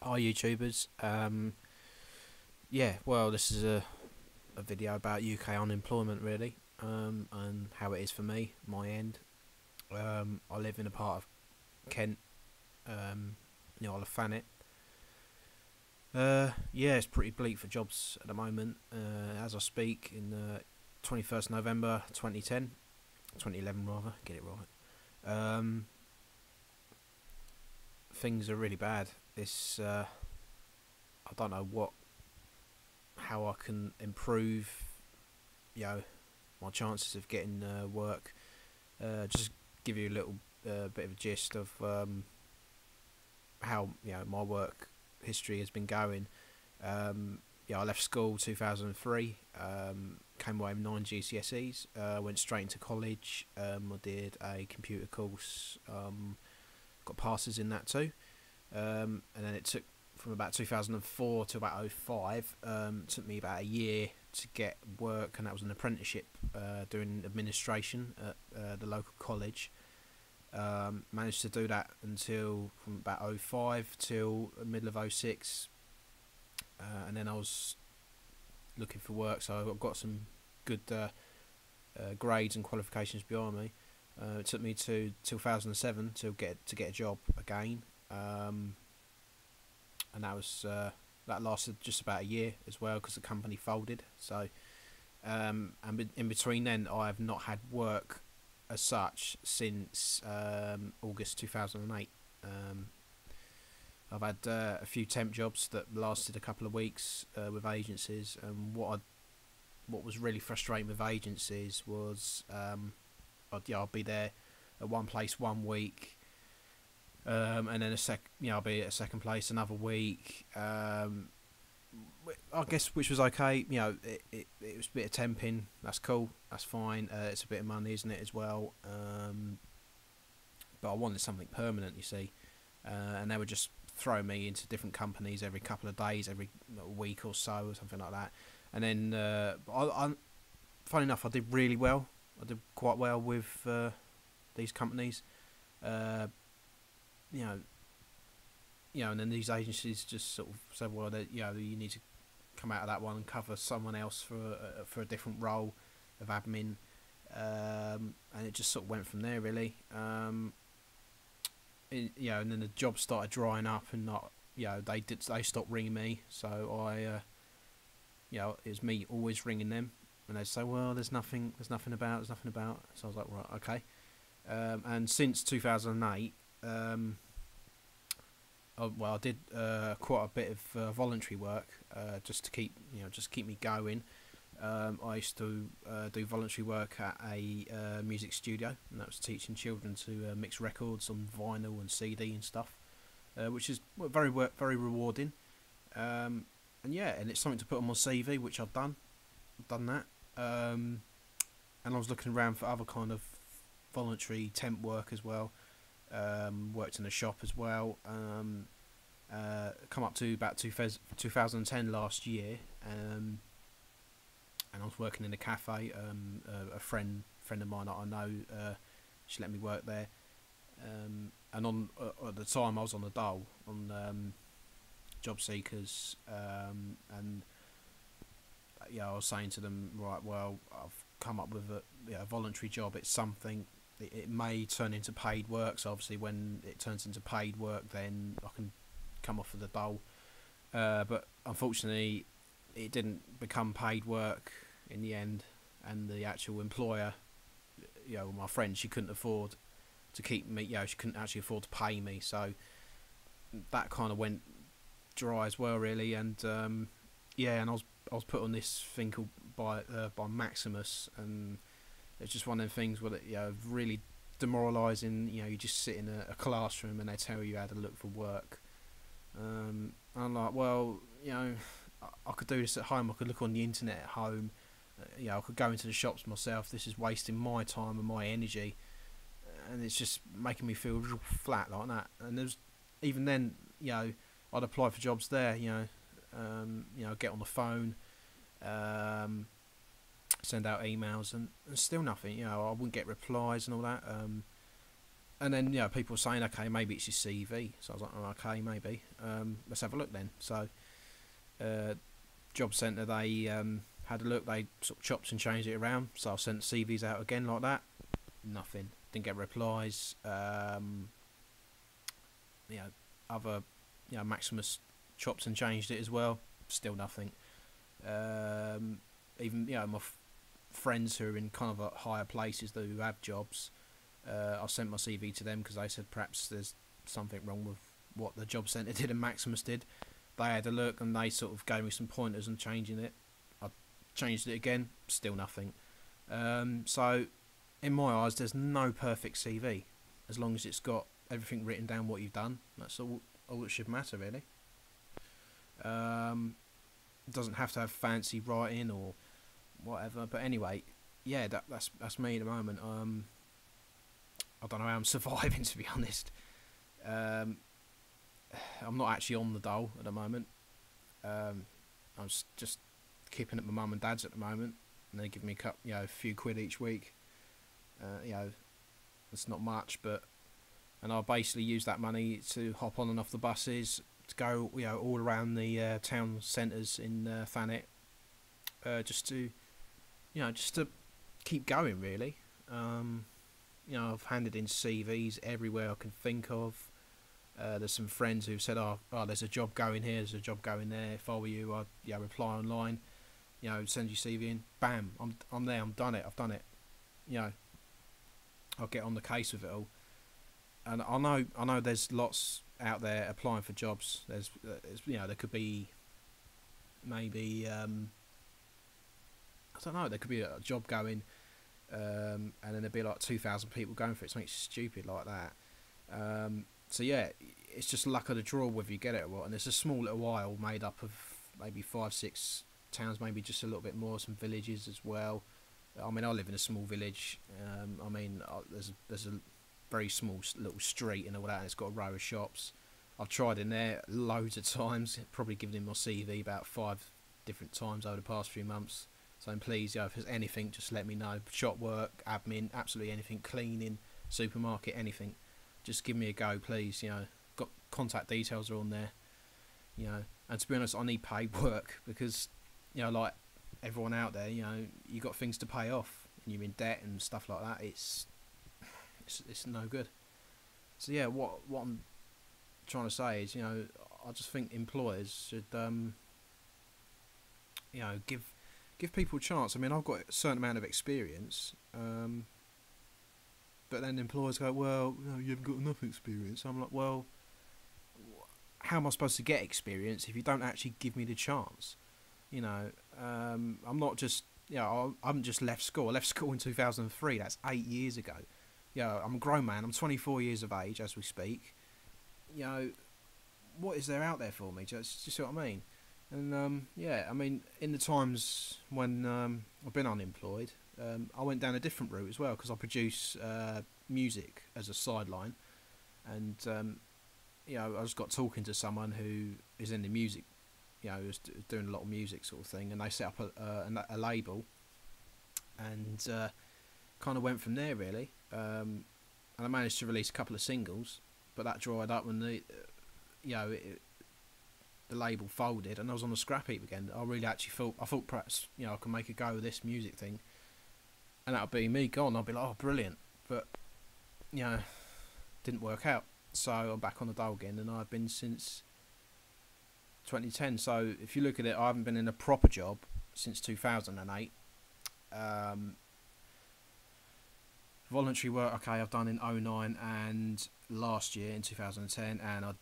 Hi YouTubers. Yeah, well, this is a video about UK unemployment really, and how it is for me, my end. I live in a part of Kent, the Isle of Thanet. Yeah, it's pretty bleak for jobs at the moment. As I speak, in 21st November 2010, 2011 rather, get it right. Things are really bad. I don't know how I can improve, you know, my chances of getting work. Just give you a little bit of a gist of how my work history has been going. I left school 2003. Came away with 9 GCSEs. Went straight into college. I did a computer course. Got passes in that too. And then it took from about 2004 to about '05. Took me about a year to get work, and that was an apprenticeship doing administration at the local college. Managed to do that until from about '05 till the middle of '06, and then I was looking for work, so I've got some good grades and qualifications behind me. It took me to 2007 to get a job again. And that lasted just about a year as well because the company folded. So and in between then, I have not had work as such since August 2008. I've had a few temp jobs that lasted a couple of weeks with agencies, and what was really frustrating with agencies was I'd be there at one place one week, and then I'll be at a second place another week. I guess which was okay. It was a bit of temping. That's cool. That's fine. It's a bit of money, isn't it, as well? But I wanted something permanent, you see, and they would just throw me into different companies every couple of days, every week or so, or something like that. And then, funny enough, I did really well. I did quite well with these companies. Uh, you know, and then these agencies just sort of said, well, that you need to come out of that one and cover someone else for a different role of admin, and it just sort of went from there really. And then the job started drying up, and not, they stopped ringing me, so it was me always ringing them, and they'd say, well, there's nothing about. So I was like, right, okay. And since 2008, I did quite a bit of voluntary work, just to keep me going. I used to do voluntary work at a music studio, and that was teaching children to mix records on vinyl and CD and stuff, which is very rewarding. And it's something to put on my CV, which I've done. Done that, and I was looking around for other kind of voluntary temp work as well. Worked in a shop as well. Come up to about 2010 last year, and I was working in a cafe. A friend of mine that I know, she let me work there. And at the time I was on the dole on job seekers, and I was saying to them, right, well, I've come up with a voluntary job. It's something. It may turn into paid work, so obviously when it turns into paid work, then I can come off of the dole. But unfortunately, it didn't become paid work in the end, and the actual employer, my friend, she couldn't afford to keep me. She couldn't actually afford to pay me, so that kind of went dry as well, really. And and I was put on this thing called by Maximus, and it's just one of them things where really demoralising. You just sit in a classroom and they tell you how to look for work. I'm like, well, I could do this at home. I could look on the internet at home. I could go into the shops myself. This is wasting my time and my energy, and it's just making me feel real flat like that. And there's even then, I'd apply for jobs there. Get on the phone. Send out emails, and still nothing. I wouldn't get replies and all that. And then people were saying, okay, maybe it's your CV. So I was like, oh, okay, maybe. Let's have a look then. So job centre, they had a look. They sort of chopped and changed it around. So I sent CVs out again like that. Nothing. Didn't get replies. Other Maximus chopped and changed it as well. Still nothing. Even my friends who are in kind of higher places who have jobs, I sent my CV to them because they said perhaps there's something wrong with what the job centre did and Maximus did. They had a look and they sort of gave me some pointers on changing it. I changed it again, still nothing. So in my eyes, there's no perfect CV. As long as it's got everything written down what you've done, that's all that should matter really. It doesn't have to have fancy writing or whatever. But anyway, yeah, that's me at the moment. I don't know how I'm surviving, to be honest. I'm not actually on the dole at the moment. I'm just keeping at my mum and dad's at the moment, and they give me a few quid each week. It's not much, and I basically use that money to hop on and off the buses to go, all around the town centres in Thanet, just to keep going really. I've handed in CVs everywhere I can think of. There's some friends who've said, oh, there's a job going here, there's a job going there. If I were you, I'd reply online, send your CV in, bam, I'm there, I've done it. I'll get on the case with it all. And I know there's lots out there applying for jobs. There's there could be maybe I don't know, there could be a job going, and then there'd be like 2,000 people going for it. Something stupid like that. So yeah, it's just luck of the draw whether you get it or what. And it's a small little isle made up of maybe 5-6 towns, maybe just a little bit more, some villages as well. I mean, I live in a small village. There's a very small little street and all that, and it's got a row of shops. I've tried in there loads of times, probably given in my CV about 5 different times over the past few months. So please, if there's anything, just let me know. Shop work, admin, absolutely anything, cleaning, supermarket, anything. Just give me a go, please. Got contact details are on there. And to be honest, I need paid work because, like everyone out there, you got things to pay off and you're in debt and stuff like that. It's no good. So yeah, what I'm trying to say is, I just think employers should, give people a chance. I mean, I've got a certain amount of experience, but then employers go, well, you haven't got enough experience. I'm like, well, how am I supposed to get experience if you don't actually give me the chance? I'm not just, I haven't just left school. I left school in 2003. That's 8 years ago. I'm a grown man. I'm 24 years of age as we speak. What is there out there for me? Just see what I mean? And I mean, in the times when I've been unemployed, I went down a different route as well because I produce music as a sideline, and I just got talking to someone who is in the music, who's doing a lot of music sort of thing, and they set up a label, and kind of went from there really. And I managed to release a couple of singles, but that dried up when the label folded, and I was on the scrap heap again. I really actually thought perhaps I can make a go of this music thing, and that'll be me gone. I'll be like, oh, brilliant, but didn't work out. So I'm back on the dole again, and I've been since 2010. So if you look at it, I haven't been in a proper job since 2008. Voluntary work, okay, I've done in 2009 and last year in 2010, and I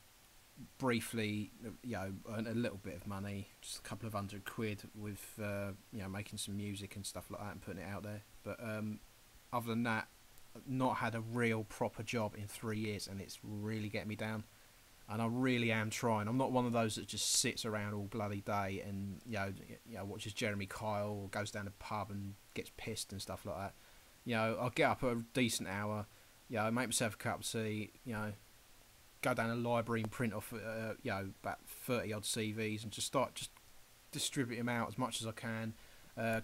briefly, earned a little bit of money, just a couple of £100 with, making some music and stuff like that and putting it out there. But other than that, I've not had a real proper job in 3 years, and it's really getting me down. And I really am trying. I'm not one of those that just sits around all bloody day and watches Jeremy Kyle or goes down the pub and gets pissed and stuff like that. I'll get up at a decent hour, make myself a cup of tea, go down a library and print off, about 30 odd CVs and just distribute them out as much as I can.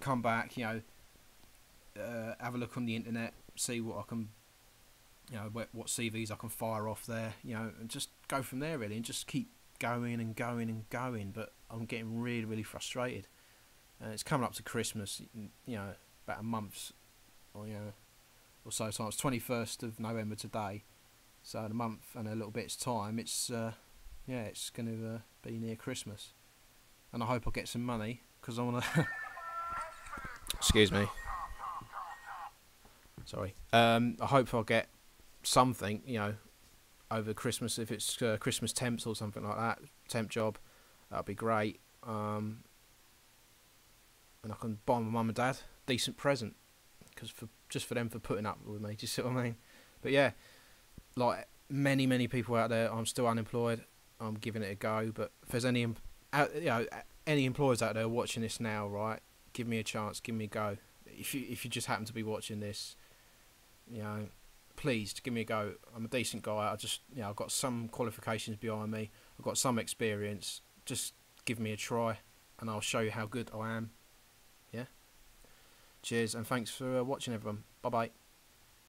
Come back, have a look on the internet, see what I can you know, what CVs I can fire off there, you know, and just go from there really, and just keep going and going and going. But I'm getting really, really frustrated. It's coming up to Christmas, you know, about a month or or so. So it's 21st of November today, so in a month and a little bit's time, it's it's going to be near Christmas, and I hope I get some money because I want to. Excuse me. Sorry. I hope I'll get something, you know, over Christmas, if it's Christmas temps or something like that, temp job, that'd be great. And I can buy my mum and dad a decent present, because just for them for putting up with me. Do you see what I mean? But yeah, like many people out there, I'm still unemployed. I'm giving it a go. But if there's any any employers out there watching this now, right? Give me a chance. Give me a go. If you just happen to be watching this, you know, please give me a go. I'm a decent guy. I've got some qualifications behind me. I've got some experience. Just give me a try, and I'll show you how good I am. Yeah. Cheers, and thanks for watching, everyone. Bye bye.